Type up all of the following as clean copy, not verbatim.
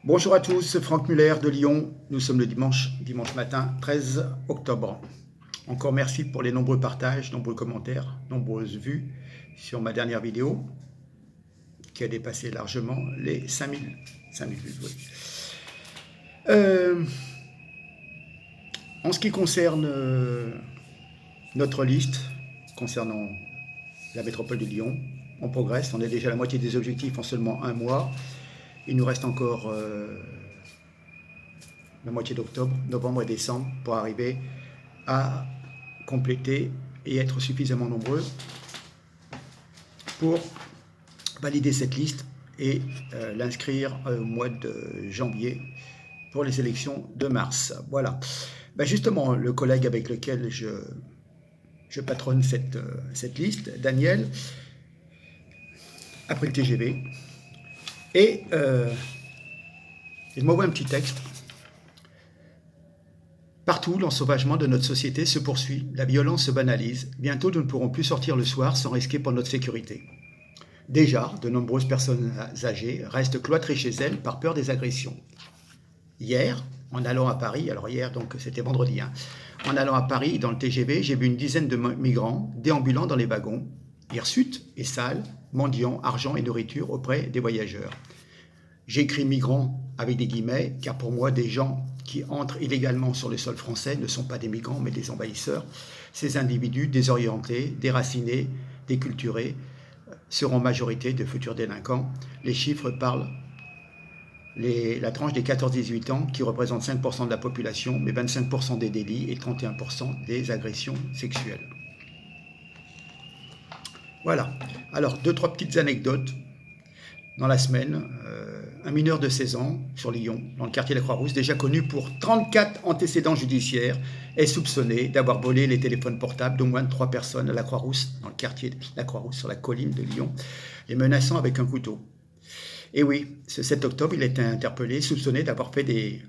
Bonjour à tous, Franck Muller de Lyon. Nous sommes le dimanche matin 13 octobre. Encore merci pour les nombreux partages, nombreux commentaires, nombreuses vues sur ma dernière vidéo qui a dépassé largement les 5000 vues. Oui. En ce qui concerne notre liste concernant la métropole de Lyon, on progresse, on est déjà à la moitié des objectifs en seulement un mois. Il nous reste encore la moitié d'octobre, novembre et décembre pour arriver à compléter et être suffisamment nombreux pour valider cette liste et l'inscrire au mois de janvier pour les élections de mars. Voilà. Ben justement, le collègue avec lequel je patronne cette liste, Daniel, a pris le TGV et il m'envoie un petit texte. Partout, l'ensauvagement de notre société se poursuit, la violence se banalise. Bientôt, nous ne pourrons plus sortir le soir sans risquer pour notre sécurité. Déjà, de nombreuses personnes âgées restent cloîtrées chez elles par peur des agressions. Hier, en allant à Paris, alors hier, donc c'était vendredi, en allant à Paris, dans le TGV, j'ai vu une dizaine de migrants déambulant dans les wagons, hirsutes et sales, mendiant argent et nourriture auprès des voyageurs. J'écris migrants avec des guillemets, car pour moi, des gens qui entrent illégalement sur le sol français ne sont pas des migrants, mais des envahisseurs. Ces individus désorientés, déracinés, déculturés, seront majorité de futurs délinquants. Les chiffres parlent. La tranche des 14-18 ans, qui représente 5% de la population, mais 25% des délits et 31% des agressions sexuelles. Voilà. Alors, 2-3 petites anecdotes. Dans la semaine, un mineur de 16 ans sur Lyon, dans le quartier de la Croix-Rousse, déjà connu pour 34 antécédents judiciaires, est soupçonné d'avoir volé les téléphones portables d'au moins 3 personnes à la Croix-Rousse, dans le quartier de la Croix-Rousse, sur la colline de Lyon, les menaçant avec un couteau. Et oui, ce 7 octobre, il a été interpellé, soupçonné d'avoir fait des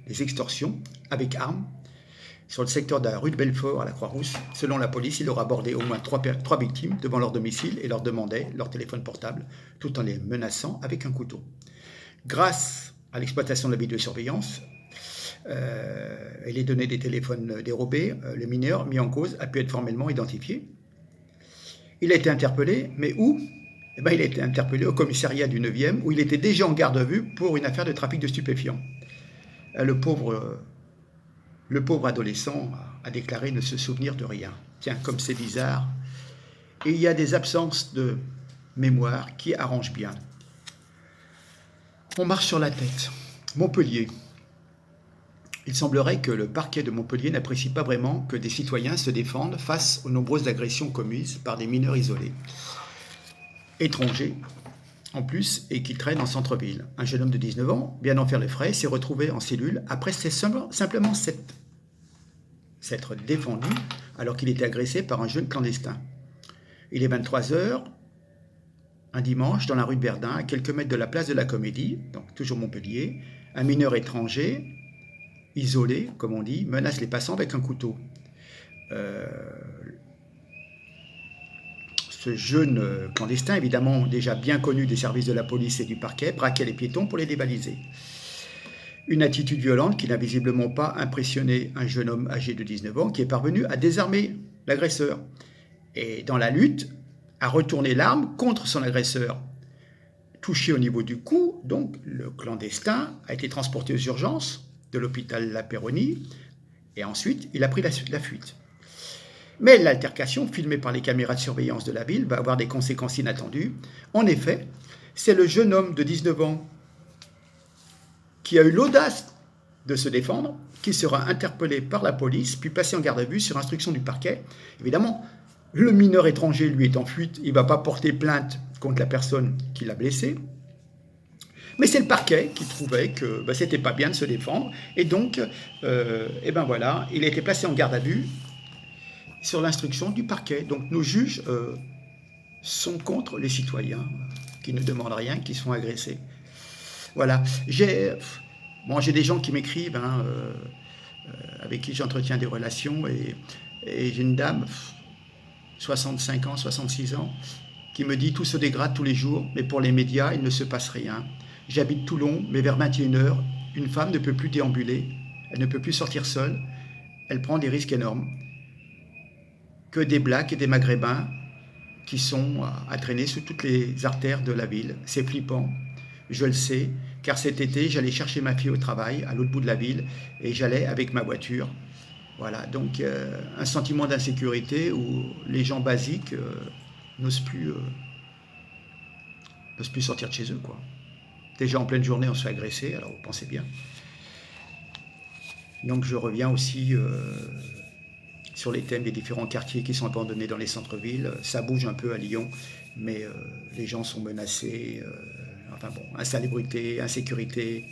extorsions avec armes sur le secteur de la rue de Belfort à la Croix-Rousse. Selon la police, il aurait abordé au moins 3 victimes devant leur domicile et leur demandait leur téléphone portable, tout en les menaçant avec un couteau. Grâce à l'exploitation de la vidéosurveillance et les données des téléphones dérobés, le mineur mis en cause a pu être formellement identifié. Il a été interpellé, mais où ? Il a été interpellé au commissariat du 9e, où il était déjà en garde à vue pour une affaire de trafic de stupéfiants. Le pauvre adolescent a déclaré ne se souvenir de rien. Tiens, comme c'est bizarre. Et il y a des absences de mémoire qui arrangent bien. On marche sur la tête. Montpellier. Il semblerait que le parquet de Montpellier n'apprécie pas vraiment que des citoyens se défendent face aux nombreuses agressions commises par des mineurs isolés, étrangers en plus, et qui traînent en centre-ville. Un jeune homme de 19 ans, bien en faire les frais, s'est retrouvé en cellule après simplement s'être défendu alors qu'il était agressé par un jeune clandestin. Il est 23h, un dimanche, dans la rue de Verdun, à quelques mètres de la place de la Comédie, donc toujours Montpellier, un mineur étranger, isolé, comme on dit, menace les passants avec un couteau. Ce jeune clandestin, évidemment déjà bien connu des services de la police et du parquet, braquait les piétons pour les dévaliser. Une attitude violente qui n'a visiblement pas impressionné un jeune homme âgé de 19 ans qui est parvenu à désarmer l'agresseur. Et dans la lutte, a retourné l'arme contre son agresseur. Touché au niveau du cou, donc le clandestin a été transporté aux urgences de l'hôpital La Péronie et ensuite il a pris la fuite. Mais l'altercation, filmée par les caméras de surveillance de la ville, va avoir des conséquences inattendues. En effet, c'est le jeune homme de 19 ans qui a eu l'audace de se défendre, qui sera interpellé par la police, puis placé en garde à vue sur instruction du parquet. Évidemment, le mineur étranger, lui, est en fuite, il ne va pas porter plainte contre la personne qui l'a blessé. Mais c'est le parquet qui trouvait que c'était pas bien de se défendre, et donc, voilà, il a été placé en garde à vue sur l'instruction du parquet. Donc nos juges sont contre les citoyens qui ne demandent rien, qui sont agressés. Voilà. J'ai des gens qui m'écrivent, avec qui j'entretiens des relations, et j'ai une dame, 65 ans, 66 ans, qui me dit « Tout se dégrade tous les jours, mais pour les médias, il ne se passe rien. J'habite Toulon, mais vers 21h, une femme ne peut plus déambuler, elle ne peut plus sortir seule, elle prend des risques énormes. Que des Blacks et des Maghrébins qui sont à traîner sur toutes les artères de la ville. C'est flippant, je le sais, car cet été, j'allais chercher ma fille au travail, à l'autre bout de la ville, et j'allais avec ma voiture. Voilà, donc un sentiment d'insécurité où les gens basiques n'osent plus sortir de chez eux, quoi. Déjà en pleine journée, on se fait agresser, alors vous pensez bien. Donc je reviens aussi sur les thèmes des différents quartiers qui sont abandonnés dans les centres-villes. Ça bouge un peu à Lyon, mais les gens sont menacés. Enfin bon, insalubrité, insécurité,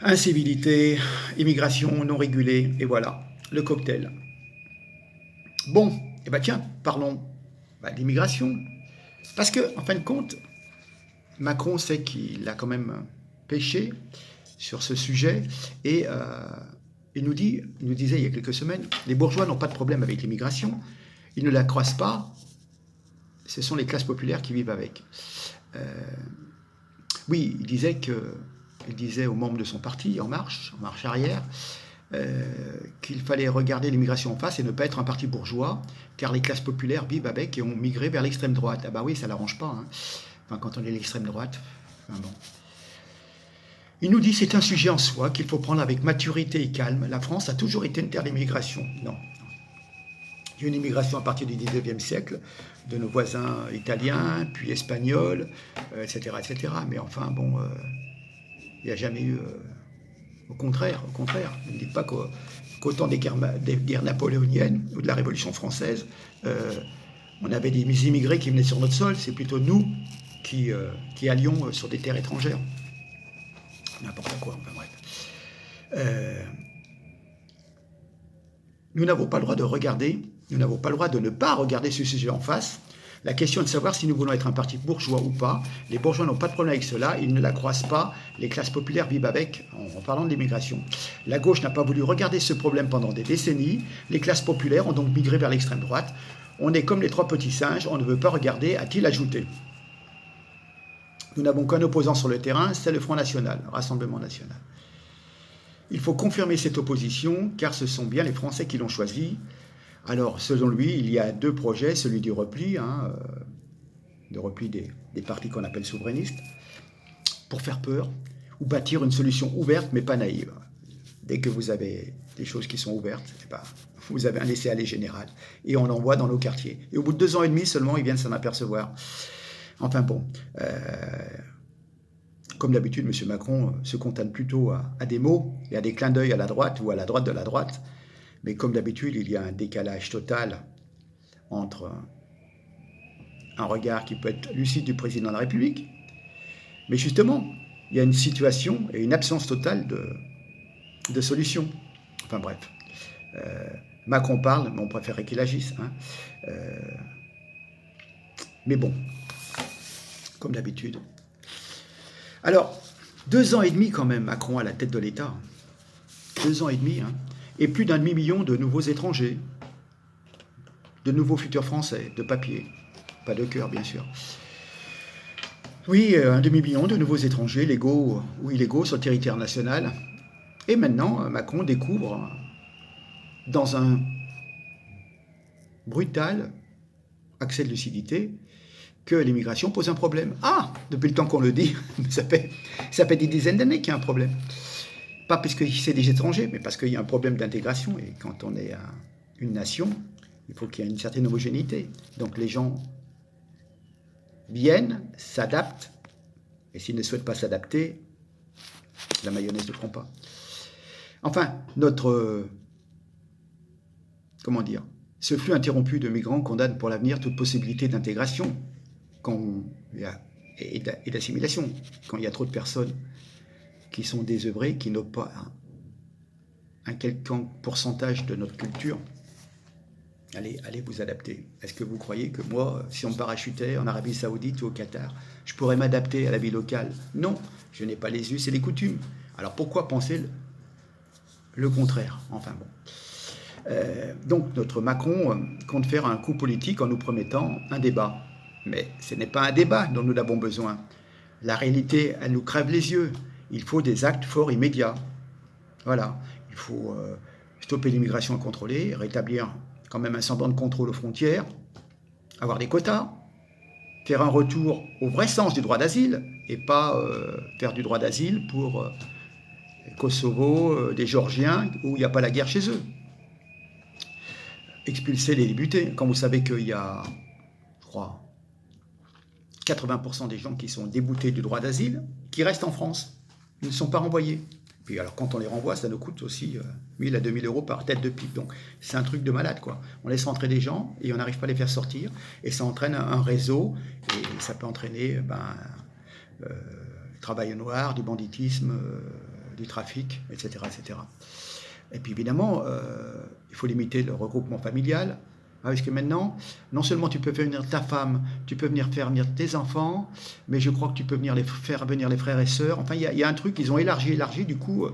incivilité, immigration non régulée, et voilà, le cocktail. Bon, et bien tiens, parlons d'immigration. Parce que, en fin de compte, Macron sait qu'il a quand même péché sur ce sujet, et il nous disait il y a quelques semaines, les bourgeois n'ont pas de problème avec l'immigration, ils ne la croisent pas, ce sont les classes populaires qui vivent avec. Oui, il disait aux membres de son parti, En Marche arrière, qu'il fallait regarder l'immigration en face et ne pas être un parti bourgeois, car les classes populaires vivent avec et ont migré vers l'extrême droite. Ah bah oui, ça ne l'arrange pas, hein. Enfin, quand on est l'extrême droite, enfin bon. Il nous dit c'est un sujet en soi qu'il faut prendre avec maturité et calme. La France a toujours été une terre d'immigration. Non. Il y a une immigration à partir du 19e siècle, de nos voisins italiens, puis espagnols, etc., etc. Mais enfin, bon, il n'y a jamais eu... Au contraire. Ne me dites pas qu'au temps des guerres napoléoniennes ou de la Révolution française, on avait des immigrés qui venaient sur notre sol. C'est plutôt nous qui allions sur des terres étrangères. N'importe quoi, enfin bref. Nous n'avons pas le droit de regarder, nous n'avons pas le droit de ne pas regarder ce sujet en face. La question est de savoir si nous voulons être un parti bourgeois ou pas. Les bourgeois n'ont pas de problème avec cela, ils ne la croisent pas. Les classes populaires vivent avec, en parlant de l'immigration. La gauche n'a pas voulu regarder ce problème pendant des décennies. Les classes populaires ont donc migré vers l'extrême droite. On est comme les trois petits singes, on ne veut pas regarder, a-t-il ajouté. Nous n'avons qu'un opposant sur le terrain, c'est le Front National, le Rassemblement National. Il faut confirmer cette opposition, car ce sont bien les Français qui l'ont choisi. Alors, selon lui, il y a deux projets, celui du repli, de repli des partis qu'on appelle souverainistes, pour faire peur, ou bâtir une solution ouverte mais pas naïve. Dès que vous avez des choses qui sont ouvertes, vous avez un laisser-aller général. Et on l'envoie dans nos quartiers. Et au bout de 2 ans et demi seulement, ils viennent s'en apercevoir. Enfin bon, comme d'habitude, M. Macron se contente plutôt à des mots et à des clins d'œil à la droite ou à la droite de la droite. Mais comme d'habitude, il y a un décalage total entre un regard qui peut être lucide du président de la République, mais justement, il y a une situation et une absence totale de solution. Enfin bref, Macron parle, mais on préférerait qu'il agisse. Mais bon, comme d'habitude. Alors, 2 ans et demi quand même, Macron à la tête de l'État. 2 ans et demi, et plus d'1,5 million de nouveaux étrangers, de nouveaux futurs Français, de papier, pas de cœur bien sûr. Oui, 1,5 million de nouveaux étrangers, légaux ou illégaux, sur le territoire national. Et maintenant, Macron découvre, dans un brutal accès de lucidité, que l'immigration pose un problème. Ah, depuis le temps qu'on le dit, ça fait des dizaines d'années qu'il y a un problème. Pas parce que c'est des étrangers, mais parce qu'il y a un problème d'intégration. Et quand on est une nation, il faut qu'il y ait une certaine homogénéité. Donc les gens viennent, s'adaptent, et s'ils ne souhaitent pas s'adapter, la mayonnaise ne prend pas. Enfin, ce flux interrompu de migrants condamne pour l'avenir toute possibilité d'intégration et d'assimilation. Quand il y a trop de personnes qui sont désœuvrées, qui n'ont pas un quelconque pourcentage de notre culture, allez vous adapter. Est-ce que vous croyez que moi, si on me parachutait en Arabie Saoudite ou au Qatar, je pourrais m'adapter à la vie locale? Non, je n'ai pas les us et les coutumes. Alors pourquoi penser le contraire? Enfin bon. Donc notre Macron compte faire un coup politique en nous promettant un débat. Mais ce n'est pas un débat dont nous avons besoin. La réalité, elle nous crève les yeux. Il faut des actes forts immédiats. Voilà. Il faut stopper l'immigration incontrôlée, rétablir quand même un semblant de contrôle aux frontières, avoir des quotas, faire un retour au vrai sens du droit d'asile, et pas faire du droit d'asile pour Kosovo, des Géorgiens, où il n'y a pas la guerre chez eux. Expulser les débutés. Quand vous savez qu'il y a, je crois, 80% des gens qui sont déboutés du droit d'asile, qui restent en France. Ils ne sont pas renvoyés. Puis alors quand on les renvoie, ça nous coûte aussi 1000 à 2000 euros par tête de pipe. Donc c'est un truc de malade, quoi. On laisse rentrer des gens et on n'arrive pas à les faire sortir. Et ça entraîne un réseau et ça peut entraîner travail au noir, du banditisme, du trafic, etc., etc. Et puis évidemment, il faut limiter le regroupement familial. Parce que maintenant, non seulement tu peux faire venir ta femme, tu peux faire venir tes enfants, mais je crois que tu peux faire venir les frères et sœurs. Enfin, il y a un truc, ils ont élargi, du coup,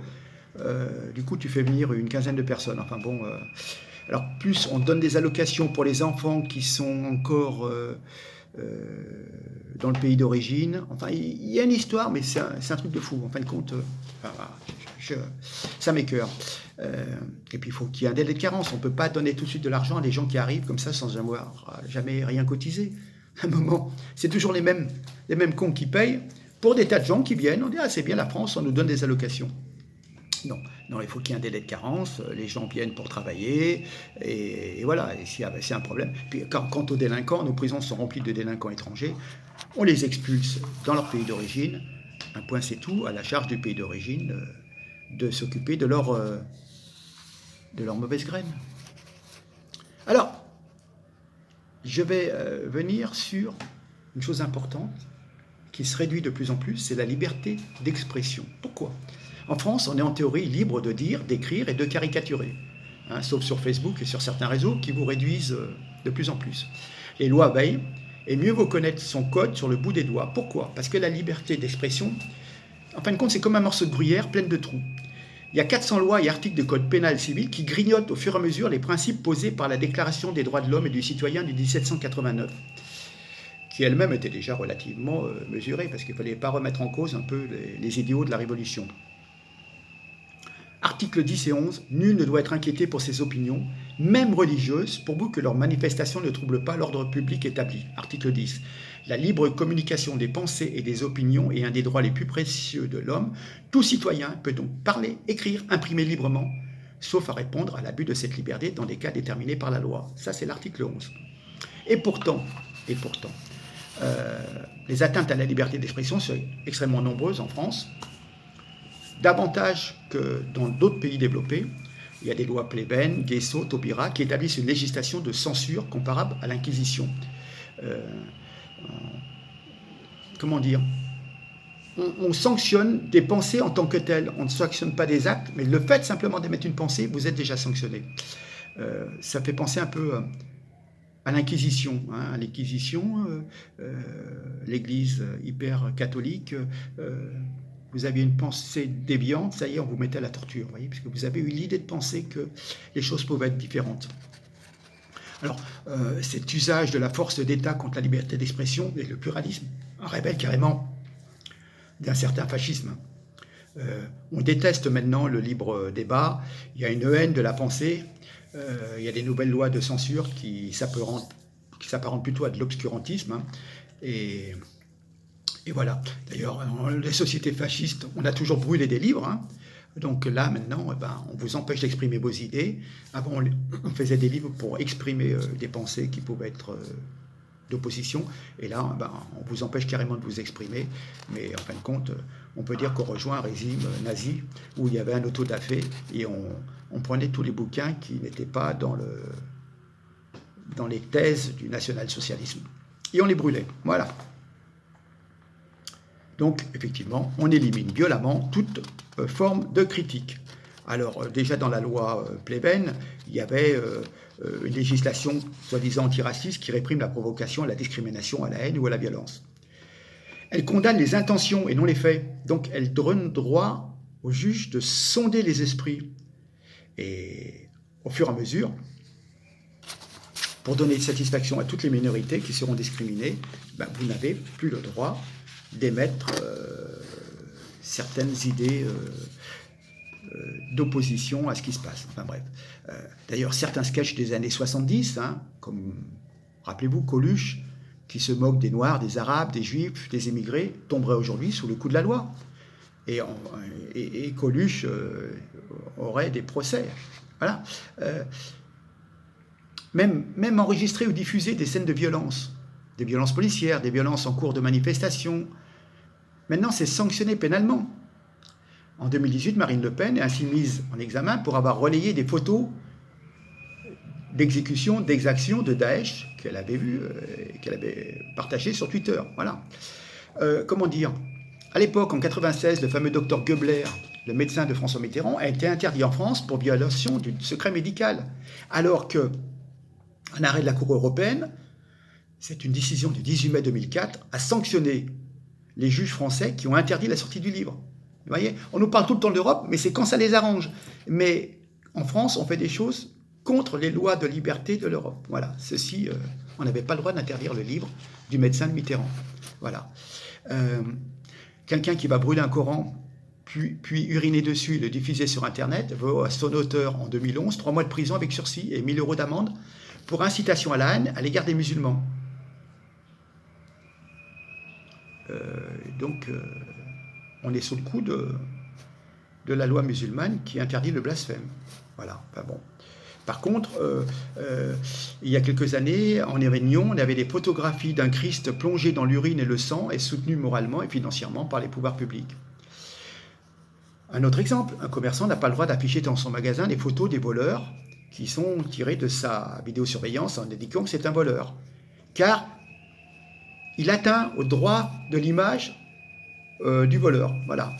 tu fais venir une quinzaine de personnes. Enfin bon, alors plus on donne des allocations pour les enfants qui sont encore dans le pays d'origine. Enfin, il y a une histoire, mais c'est un truc de fou. En fin de compte, ça m'écoeure. Et puis il faut qu'il y ait un délai de carence. On ne peut pas donner tout de suite de l'argent à des gens qui arrivent comme ça sans avoir jamais rien cotisé. À un moment, c'est toujours les mêmes cons qui payent pour des tas de gens qui viennent. On dit c'est bien la France, on nous donne des allocations. Non, il faut qu'il y ait un délai de carence. Les gens viennent pour travailler et voilà. Et s'il y a un problème. Puis quant aux délinquants, nos prisons sont remplies de délinquants étrangers. On les expulse dans leur pays d'origine. Un point c'est tout, à la charge du pays d'origine de s'occuper de leur mauvaise graine. Alors, je vais venir sur une chose importante qui se réduit de plus en plus, c'est la liberté d'expression. Pourquoi ? En France, on est en théorie libre de dire, d'écrire et de caricaturer, sauf sur Facebook et sur certains réseaux qui vous réduisent de plus en plus. Les lois veillent, et mieux vaut connaître son code sur le bout des doigts. Pourquoi ? Parce que la liberté d'expression, en fin de compte, c'est comme un morceau de gruyère plein de trous. Il y a 400 lois et articles de code pénal civil qui grignotent au fur et à mesure les principes posés par la Déclaration des droits de l'homme et du citoyen de 1789, qui elle-même était déjà relativement mesurée, parce qu'il ne fallait pas remettre en cause un peu les idéaux de la Révolution. Articles 10 et 11, nul ne doit être inquiété pour ses opinions, même religieuses, pourvu que leurs manifestations ne troublent pas l'ordre public établi. Article 10. La libre communication des pensées et des opinions est un des droits les plus précieux de l'homme. Tout citoyen peut donc parler, écrire, imprimer librement, sauf à répondre à l'abus de cette liberté dans des cas déterminés par la loi. Ça, c'est l'article 11. Et pourtant, les atteintes à la liberté d'expression sont extrêmement nombreuses en France, davantage que dans d'autres pays développés. Il y a des lois Plébène, Guesso, Taubira qui établissent une législation de censure comparable à l'Inquisition. Comment dire ? On sanctionne des pensées en tant que telles. On ne sanctionne pas des actes, mais le fait simplement d'émettre une pensée, vous êtes déjà sanctionné. Ça fait penser un peu à l'Inquisition. À l'Inquisition, l'Église hyper catholique, vous aviez une pensée déviante, ça y est, on vous mettait à la torture, voyez, parce que vous avez eu l'idée de penser que les choses pouvaient être différentes. Alors, cet usage de la force d'État contre la liberté d'expression et le pluralisme révèle carrément d'un certain fascisme. On déteste maintenant le libre débat, il y a une haine de la pensée, il y a des nouvelles lois de censure qui s'apparentent plutôt à de l'obscurantisme, et voilà. D'ailleurs, dans les sociétés fascistes, on a toujours brûlé des livres. Donc là, maintenant, on vous empêche d'exprimer vos idées. Avant, on faisait des livres pour exprimer des pensées qui pouvaient être d'opposition. Et là, on vous empêche carrément de vous exprimer. Mais en fin de compte, on peut dire qu'on rejoint un régime nazi où il y avait un auto-da-fé et on prenait tous les bouquins qui n'étaient pas dans les thèses du national-socialisme. Et on les brûlait. Voilà. Donc, effectivement, on élimine violemment toute forme de critique. Alors, déjà dans la loi Plébène, il y avait une législation soi-disant antiraciste qui réprime la provocation à la discrimination, à la haine ou à la violence. Elle condamne les intentions et non les faits. Donc, elle donne droit au juge de sonder les esprits. Et au fur et à mesure, pour donner satisfaction à toutes les minorités qui seront discriminées, vous n'avez plus le droit d'émettre certaines idées d'opposition à ce qui se passe. Enfin bref. D'ailleurs, certains sketchs des années 70, hein, comme, rappelez-vous, Coluche, qui se moque des Noirs, des Arabes, des Juifs, des émigrés, tomberait aujourd'hui sous le coup de la loi. Et Coluche aurait des procès. Voilà. Même enregistrer ou diffuser des scènes de violence, des violences policières, des violences en cours de manifestation. Maintenant, c'est sanctionné pénalement. En 2018, Marine Le Pen est ainsi mise en examen pour avoir relayé des photos d'exécution, d'exaction de Daesh qu'elle avait vues, qu'elle avait partagées sur Twitter. Voilà. Comment dire ? À l'époque, en 1996, le fameux docteur Goebler, le médecin de François Mitterrand, a été interdit en France pour violation du secret médical. Alors qu'un arrêt de la Cour européenne, c'est une décision du 18 mai 2004, a sanctionné les juges français qui ont interdit la sortie du livre. Vous voyez, on nous parle tout le temps de l'Europe, mais c'est quand ça les arrange. Mais en France, on fait des choses contre les lois de liberté de l'Europe. Voilà, ceci, on n'avait pas le droit d'interdire le livre du médecin de Mitterrand. Voilà. Quelqu'un qui va brûler un Coran, puis uriner dessus et le diffuser sur Internet, vaut à son auteur en 2011 3 mois de prison avec sursis et 1 000 € d'amende pour incitation à la haine à l'égard des musulmans. Donc, on est sous le coup de la loi musulmane qui interdit le blasphème. Voilà, enfin bon. Par contre, il y a quelques années, en Réunion, on avait des photographies d'un Christ plongé dans l'urine et le sang et soutenu moralement et financièrement par les pouvoirs publics. Un autre exemple, un commerçant n'a pas le droit d'afficher dans son magasin les photos des voleurs qui sont tirées de sa vidéosurveillance en indiquant que c'est un voleur. Car il atteint au droit de l'image du voleur. Voilà.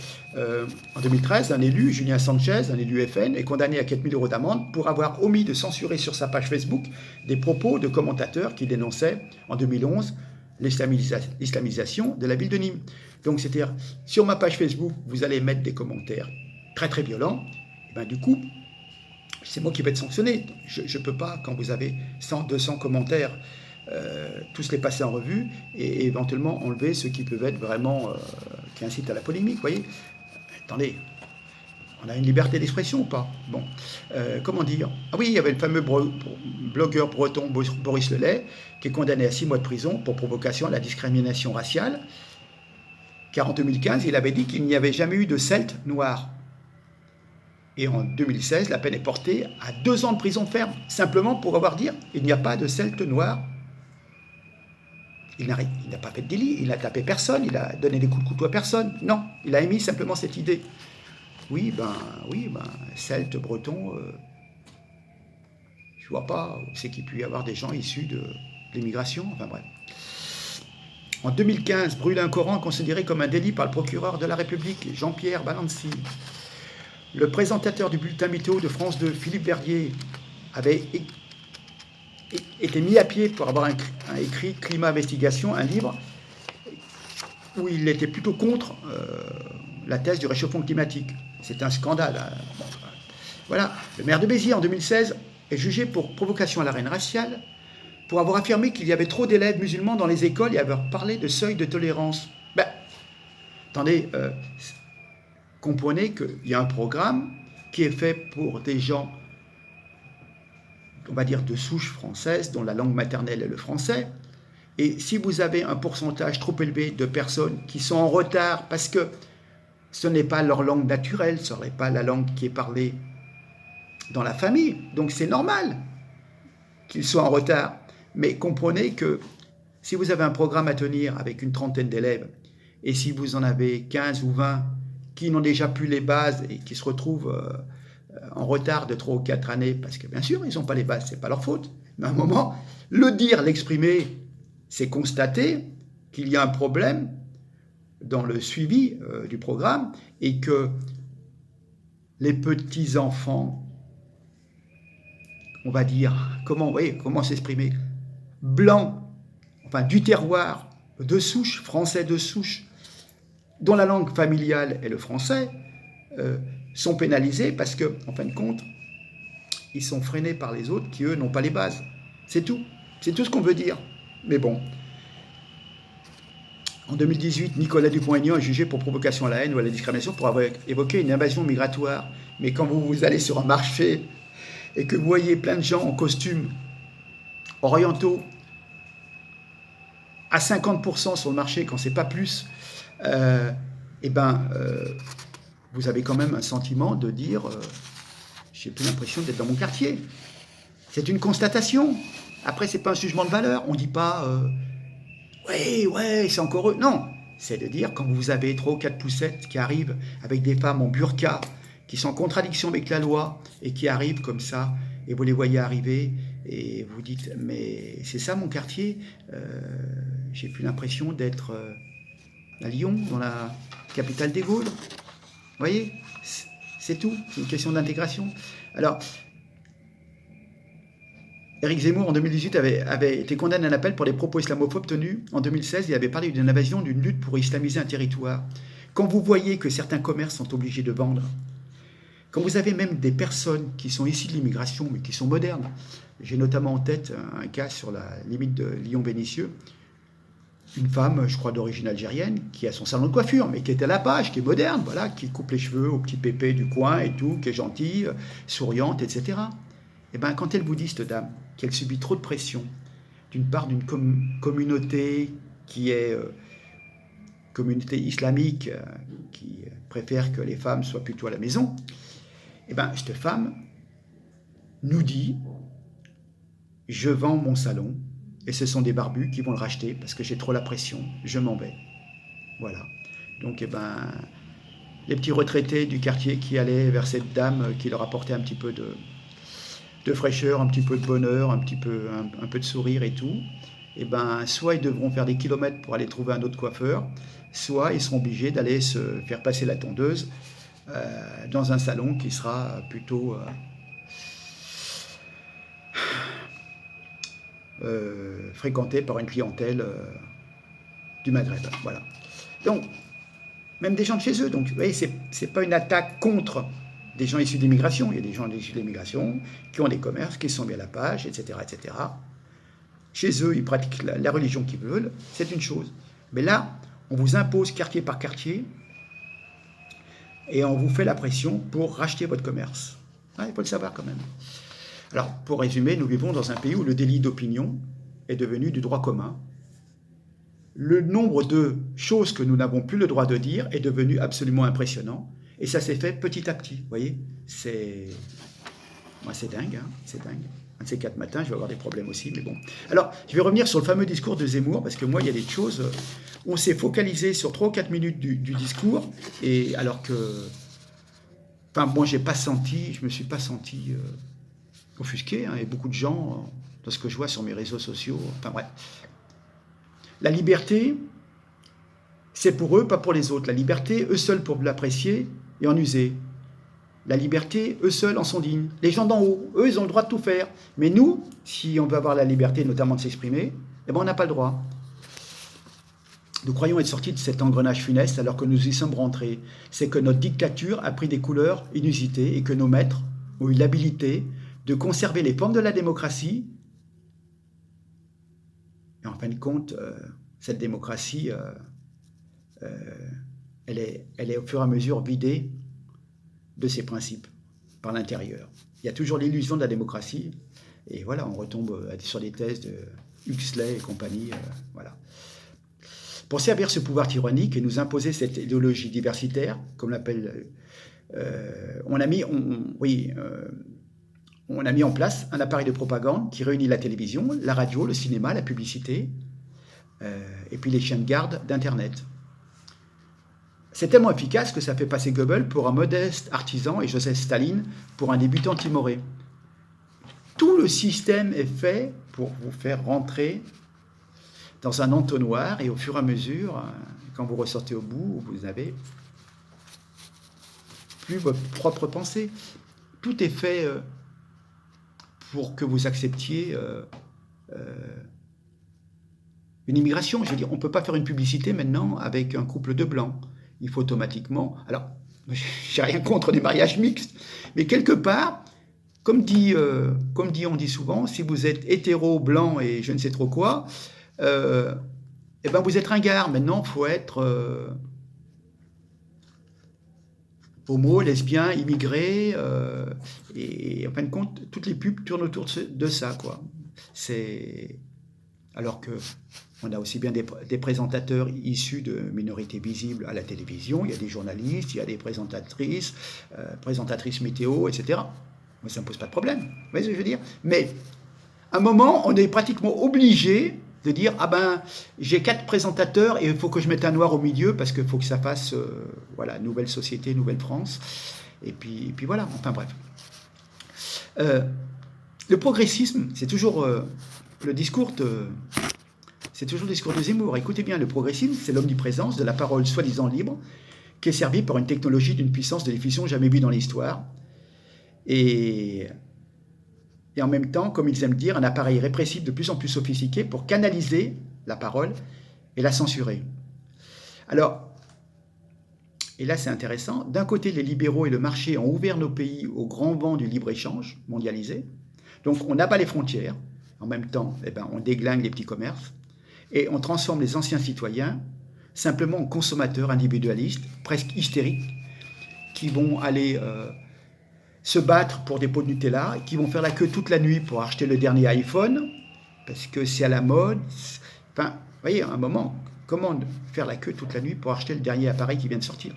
En 2013, un élu, Julien Sanchez, un élu FN, est condamné à 4 000 € d'amende pour avoir omis de censurer sur sa page Facebook des propos de commentateurs qui dénonçaient en 2011 l'islamisation de la ville de Nîmes. Donc, c'est-à-dire, sur ma page Facebook, vous allez mettre des commentaires très très violents, et bien, du coup, c'est moi qui vais être sanctionné. Je ne peux pas, quand vous avez 100, 200 commentaires, tous les passer en revue et éventuellement enlever ceux qui peuvent être vraiment qui incitent à la polémique, vous voyez. Attendez, on a une liberté d'expression ou pas? Bon, comment dire? Ah oui, il y avait le fameux blogueur breton Boris Lelay qui est condamné à 6 mois de prison pour provocation à la discrimination raciale, car en 2015, il avait dit qu'il n'y avait jamais eu de Celtes noirs. Et en 2016, la peine est portée à 2 ans de prison ferme, simplement pour avoir dit il n'y a pas de Celtes noirs. Il n'a pas fait de délit, il n'a tapé personne, il a donné des coups de couteau à personne. Non, il a émis simplement cette idée. Oui, Celtes, Bretons, je ne vois pas où c'est qu'il peut y avoir des gens issus de l'immigration. Enfin bref. En 2015, brûler un Coran considéré comme un délit par le procureur de la République, Jean-Pierre Balancy. Le présentateur du bulletin météo de France 2, Philippe Verdier, avait été mis à pied pour avoir écrit Climat Investigation, un livre où il était plutôt contre la thèse du réchauffement climatique. C'est un scandale. Bon, voilà. Le maire de Béziers, en 2016, est jugé pour provocation à la haine raciale, pour avoir affirmé qu'il y avait trop d'élèves musulmans dans les écoles et avoir parlé de seuil de tolérance. Attendez, comprenez qu'il y a un programme qui est fait pour des gens, on va dire, de souche française, dont la langue maternelle est le français. Et si vous avez un pourcentage trop élevé de personnes qui sont en retard parce que ce n'est pas leur langue naturelle, ce n'est pas la langue qui est parlée dans la famille, donc c'est normal qu'ils soient en retard. Mais comprenez que si vous avez un programme à tenir avec une trentaine d'élèves, et si vous en avez 15 ou 20 qui n'ont déjà plus les bases et qui se retrouvent en retard de 3 ou 4 années, parce que bien sûr, ils n'ont pas les bases, ce n'est pas leur faute. Mais à un moment, le dire, l'exprimer, c'est constater qu'il y a un problème dans le suivi du programme et que les petits-enfants, on va dire, comment s'exprimer, blancs, enfin du terroir, de souche, français de souche, dont la langue familiale est le français, sont pénalisés parce que, en fin de compte, ils sont freinés par les autres qui, eux, n'ont pas les bases. C'est tout. C'est tout ce qu'on veut dire. Mais bon. En 2018, Nicolas Dupont-Aignan est jugé pour provocation à la haine ou à la discrimination pour avoir évoqué une invasion migratoire. Mais quand vous allez sur un marché et que vous voyez plein de gens en costumes orientaux à 50% sur le marché, quand c'est pas plus, euh, eh ben, vous avez quand même un sentiment de dire j'ai plus l'impression d'être dans mon quartier. C'est une constatation. Après, c'est pas un jugement de valeur. On dit pas ouais, c'est encore eux. Non, c'est de dire quand vous avez 3 ou 4 poussettes qui arrivent avec des femmes en burqa, qui sont en contradiction avec la loi et qui arrivent comme ça, et vous les voyez arriver et vous dites mais c'est ça mon quartier, j'ai plus l'impression d'être à Lyon, dans la capitale des Gaules. Vous voyez, c'est tout, c'est une question d'intégration. Alors, Éric Zemmour, en 2018, avait été condamné à un appel pour des propos islamophobes tenus en 2016. Il avait parlé d'une invasion, d'une lutte pour islamiser un territoire. Quand vous voyez que certains commerces sont obligés de vendre, quand vous avez même des personnes qui sont issues de l'immigration, mais qui sont modernes, j'ai notamment en tête un cas sur la limite de Lyon-Vénissieux, une femme, je crois d'origine algérienne, qui a son salon de coiffure, mais qui est à la page, qui est moderne, voilà, qui coupe les cheveux au petit pépé du coin et tout, qui est gentille, souriante, etc. Et bien, quand elle vous dit, cette dame, qu'elle subit trop de pression d'une part d'une communauté qui est communauté islamique, qui préfère que les femmes soient plutôt à la maison, et bien, cette femme nous dit, je vends mon salon, et ce sont des barbus qui vont le racheter parce que j'ai trop la pression, je m'en vais. Voilà. Donc, eh ben, les petits retraités du quartier qui allaient vers cette dame qui leur apportait un petit peu de fraîcheur, un petit peu de bonheur, un peu de sourire et tout, et ben, soit ils devront faire des kilomètres pour aller trouver un autre coiffeur, soit ils seront obligés d'aller se faire passer la tondeuse dans un salon qui sera plutôt fréquenté par une clientèle du Maghreb. Voilà. Donc, même des gens de chez eux. Donc, vous voyez, c'est pas une attaque contre des gens issus d'immigration. Il y a des gens issus de l'immigration qui ont des commerces, qui sont mis à la page, etc., etc. Chez eux, ils pratiquent la religion qu'ils veulent. C'est une chose. Mais là, on vous impose quartier par quartier et on vous fait la pression pour racheter votre commerce. Ouais, il faut le savoir quand même. Alors, pour résumer, nous vivons dans un pays où le délit d'opinion est devenu du droit commun. Le nombre de choses que nous n'avons plus le droit de dire est devenu absolument impressionnant. Et ça s'est fait petit à petit. Vous voyez, c'est dingue, hein, c'est dingue. Un de ces 4 matins, je vais avoir des problèmes aussi, mais bon. Alors, je vais revenir sur le fameux discours de Zemmour, parce que moi, il y a des choses... On s'est focalisé sur 3 ou 4 minutes du discours, et alors que... Enfin, moi, je me suis pas senti offusqué, hein, et beaucoup de gens, dans ce que je vois sur mes réseaux sociaux, enfin bref. La liberté, c'est pour eux, pas pour les autres. La liberté, eux seuls peuvent l'apprécier et en user. La liberté, eux seuls en sont dignes. Les gens d'en haut, eux, ils ont le droit de tout faire. Mais nous, si on veut avoir la liberté, notamment de s'exprimer, eh ben, on n'a pas le droit. Nous croyons être sortis de cet engrenage funeste alors que nous y sommes rentrés. C'est que notre dictature a pris des couleurs inusitées et que nos maîtres ont eu l'habilité de conserver les formes de la démocratie. Et en fin de compte, cette démocratie, elle est au fur et à mesure vidée de ses principes par l'intérieur. Il y a toujours l'illusion de la démocratie, et voilà, on retombe sur les thèses de Huxley et compagnie. Voilà. Pour servir ce pouvoir tyrannique et nous imposer cette idéologie diversitaire, comme l'appelle, on a mis en place un appareil de propagande qui réunit la télévision, la radio, le cinéma, la publicité, et puis les chiens de garde d'Internet. C'est tellement efficace que ça fait passer Goebbels pour un modeste artisan et Joseph Staline pour un débutant timoré. Tout le système est fait pour vous faire rentrer dans un entonnoir et au fur et à mesure, quand vous ressortez au bout, vous n'avez plus votre propre pensée. Tout est fait pour que vous acceptiez une immigration. Je veux dire, on ne peut pas faire une publicité maintenant avec un couple de blancs. Il faut automatiquement... Alors, j'ai rien contre les mariages mixtes, mais quelque part, on dit souvent, si vous êtes hétéro, blanc et je ne sais trop quoi, eh ben vous êtes ringard. Maintenant, il faut être homo, lesbien, immigré. Et en fin de compte, toutes les pubs tournent autour de ça, quoi. Alors que on a aussi bien des présentateurs issus de minorités visibles à la télévision. Il y a des journalistes, il y a des présentatrices météo, etc. Moi, ça ne me pose pas de problème. Vous voyez ce que je veux dire? Mais à un moment, on est pratiquement obligé de dire « Ah ben, j'ai 4 présentateurs et il faut que je mette un noir au milieu parce qu'il faut que ça fasse, voilà, nouvelle société, nouvelle France. » Et puis voilà, enfin bref. Le progressisme, c'est toujours le discours de Zemmour. Écoutez bien, le progressisme, c'est l'omniprésence de la parole soi-disant libre qui est servie par une technologie d'une puissance de diffusion jamais vue dans l'histoire. Et en même temps, comme ils aiment dire, un appareil répressif de plus en plus sophistiqué pour canaliser la parole et la censurer. Alors, et là c'est intéressant, d'un côté les libéraux et le marché ont ouvert nos pays au grand vent du libre-échange mondialisé, donc on abat les frontières, en même temps on déglingue les petits commerces, et on transforme les anciens citoyens simplement en consommateurs individualistes, presque hystériques, qui vont aller se battre pour des pots de Nutella, qui vont faire la queue toute la nuit pour acheter le dernier iPhone, parce que c'est à la mode. Enfin, vous voyez, à un moment, comment faire la queue toute la nuit pour acheter le dernier appareil qui vient de sortir?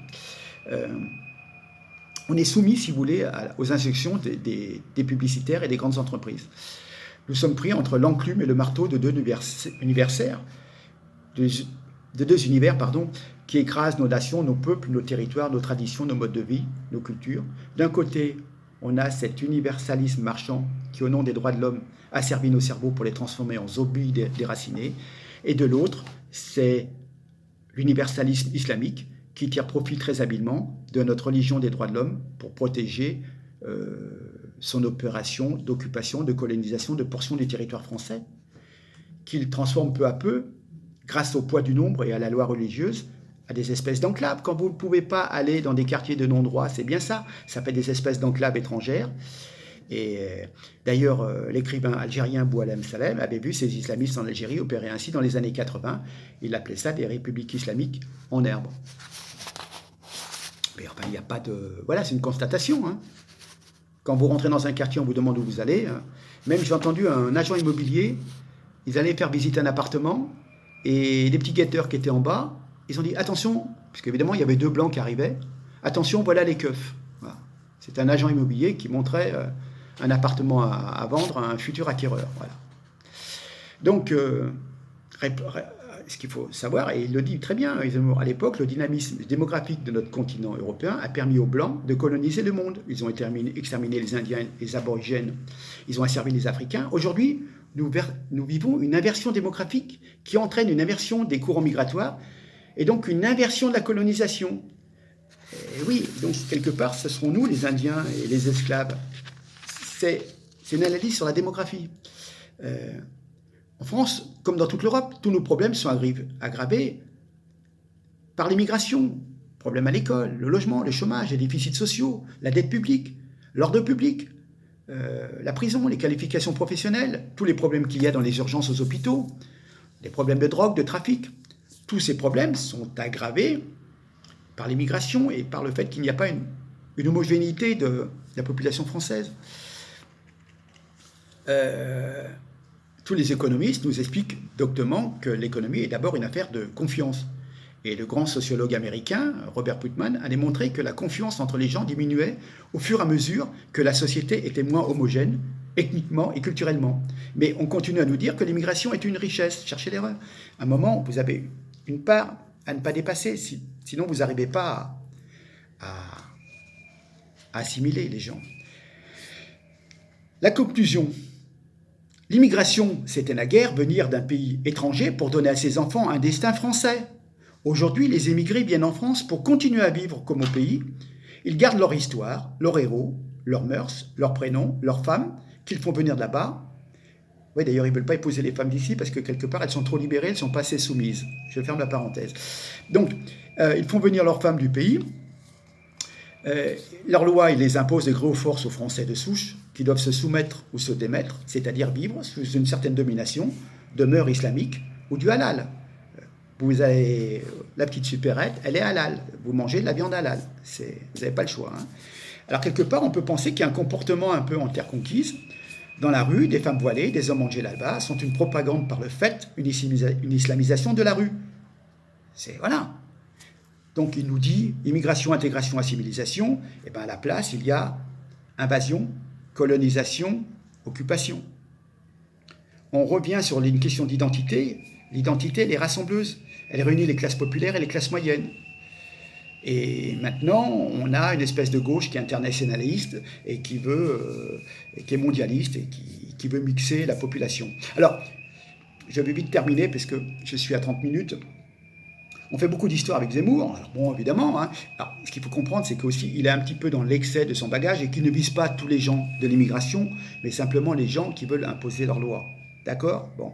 On est soumis, si vous voulez, aux injonctions des publicitaires et des grandes entreprises. Nous sommes pris entre l'enclume et le marteau de deux univers, qui écrasent nos nations, nos peuples, nos territoires, nos traditions, nos modes de vie, nos cultures. D'un côté, on a cet universalisme marchand qui, au nom des droits de l'homme, a servi nos cerveaux pour les transformer en zombies déracinés. Et de l'autre, c'est l'universalisme islamique qui tire profit très habilement de notre religion des droits de l'homme pour protéger son opération d'occupation, de colonisation de portions du territoire français, qu'il transforme peu à peu, grâce au poids du nombre et à la loi religieuse, à des espèces d'enclaves. Quand vous ne pouvez pas aller dans des quartiers de non-droit, c'est bien ça. Ça fait des espèces d'enclaves étrangères. Et d'ailleurs, l'écrivain algérien Boualem Salem avait vu ces islamistes en Algérie opérer ainsi dans les années 80. Il appelait ça des républiques islamiques en herbe. Mais enfin, il n'y a pas de... Voilà, c'est une constatation. Hein. Quand vous rentrez dans un quartier, on vous demande où vous allez. Même j'ai entendu un agent immobilier, ils allaient faire visiter un appartement, et des petits guetteurs qui étaient en bas, ils ont dit attention, parce qu'évidemment il y avait 2 blancs qui arrivaient, attention, voilà les keufs. Voilà. C'est un agent immobilier qui montrait un appartement à vendre à un futur acquéreur. Voilà. Donc, ce qu'il faut savoir, et il le dit très bien, à l'époque, le dynamisme démographique de notre continent européen a permis aux Blancs de coloniser le monde. Ils ont exterminé les Indiens, les Aborigènes, ils ont asservi les Africains. Aujourd'hui, nous vivons une inversion démographique qui entraîne une inversion des courants migratoires et donc une inversion de la colonisation. Et oui, donc quelque part, ce seront nous, les Indiens et les esclaves. C'est une analyse sur la démographie. En France, comme dans toute l'Europe, tous nos problèmes sont aggravés par l'immigration. Problèmes à l'école, le logement, le chômage, les déficits sociaux, la dette publique, l'ordre public, la prison, les qualifications professionnelles, tous les problèmes qu'il y a dans les urgences aux hôpitaux, les problèmes de drogue, de trafic. Tous ces problèmes sont aggravés par l'immigration et par le fait qu'il n'y a pas une homogénéité de la population française. Tous les économistes nous expliquent doctement que l'économie est d'abord une affaire de confiance. Et le grand sociologue américain, Robert Putnam, a démontré que la confiance entre les gens diminuait au fur et à mesure que la société était moins homogène, ethniquement et culturellement. Mais on continue à nous dire que l'immigration est une richesse. Cherchez l'erreur. À un moment, vous avez une part à ne pas dépasser, sinon vous n'arrivez pas à assimiler les gens. La conclusion. L'immigration, c'était naguère venir d'un pays étranger pour donner à ses enfants un destin français. Aujourd'hui, les émigrés viennent en France pour continuer à vivre comme au pays. Ils gardent leur histoire, leurs héros, leurs mœurs, leurs prénoms, leurs femmes, qu'ils font venir de là-bas. Oui, d'ailleurs, ils ne veulent pas épouser les femmes d'ici parce que quelque part, elles sont trop libérées, elles ne sont pas assez soumises. Je ferme la parenthèse. Donc, ils font venir leurs femmes du pays. Leur loi, ils les imposent de gré ou force aux Français de souche, qui doivent se soumettre ou se démettre, c'est-à-dire vivre sous une certaine domination de mœurs islamiques ou du halal. vous avez la petite supérette, elle est halal. Vous mangez de la viande halal. Vous n'avez pas le choix. Hein. Alors, quelque part, on peut penser qu'il y a un comportement un peu en terre conquise. Dans la rue, des femmes voilées, des hommes en djellaba sont une propagande par le fait, une islamisation de la rue. Voilà. Donc, il nous dit immigration, intégration, assimilation. Et bien, à la place, il y a invasion, colonisation, occupation. On revient sur une question d'identité. L'identité, elle est rassembleuse. Elle réunit les classes populaires et les classes moyennes. Et maintenant, on a une espèce de gauche qui est internationaliste et qui est mondialiste et qui veut mixer la population. Alors, je vais vite terminer parce que je suis à 30 minutes. On fait beaucoup d'histoires avec Zemmour. Alors, bon, évidemment. Hein. Alors, ce qu'il faut comprendre, c'est qu'aussi, il est un petit peu dans l'excès de son bagage et qu'il ne vise pas tous les gens de l'immigration, mais simplement les gens qui veulent imposer leurs lois. D'accord ? Bon.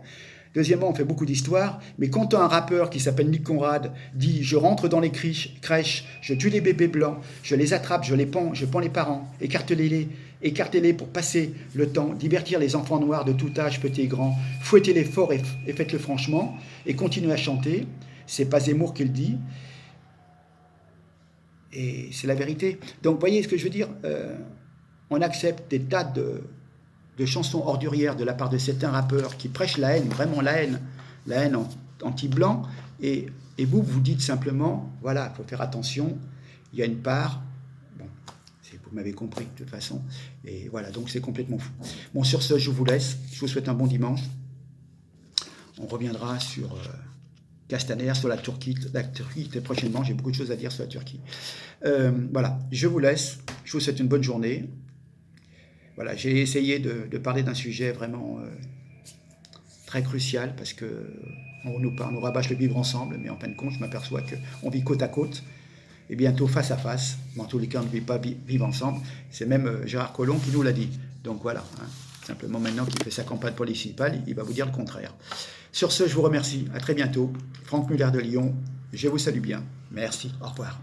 Deuxièmement, on fait beaucoup d'histoires, mais quand un rappeur qui s'appelle Nick Conrad dit « Je rentre dans les crèches, je tue les bébés blancs, je les attrape, je pends les parents, écartez-les pour passer le temps, divertir les enfants noirs de tout âge, petits et grands, fouettez-les fort et faites-le franchement, et continuez à chanter », c'est pas Zemmour qui le dit, et c'est la vérité. Donc, vous voyez ce que je veux dire ? On accepte des tas de chansons ordurières de la part de certains rappeurs qui prêchent la haine, vraiment la haine anti-blanc, et vous dites simplement, voilà, il faut faire attention, il y a une part, bon, vous m'avez compris de toute façon, et voilà, donc c'est complètement fou. Bon, sur ce, je vous laisse, je vous souhaite un bon dimanche, on reviendra sur Castaner, sur la Turquie très prochainement, j'ai beaucoup de choses à dire sur la Turquie. Voilà, je vous laisse, je vous souhaite une bonne journée. Voilà, j'ai essayé de parler d'un sujet vraiment très crucial parce qu'on nous rabâche le vivre ensemble, mais en fin de compte, je m'aperçois qu'on vit côte à côte et bientôt face à face. Mais en tous les cas, on ne vit pas vivre ensemble. C'est même Gérard Collomb qui nous l'a dit. Donc voilà, hein, simplement maintenant qu'il fait sa campagne municipale, il va vous dire le contraire. Sur ce, je vous remercie. À très bientôt. Franck Muller de Lyon. Je vous salue bien. Merci. Au revoir.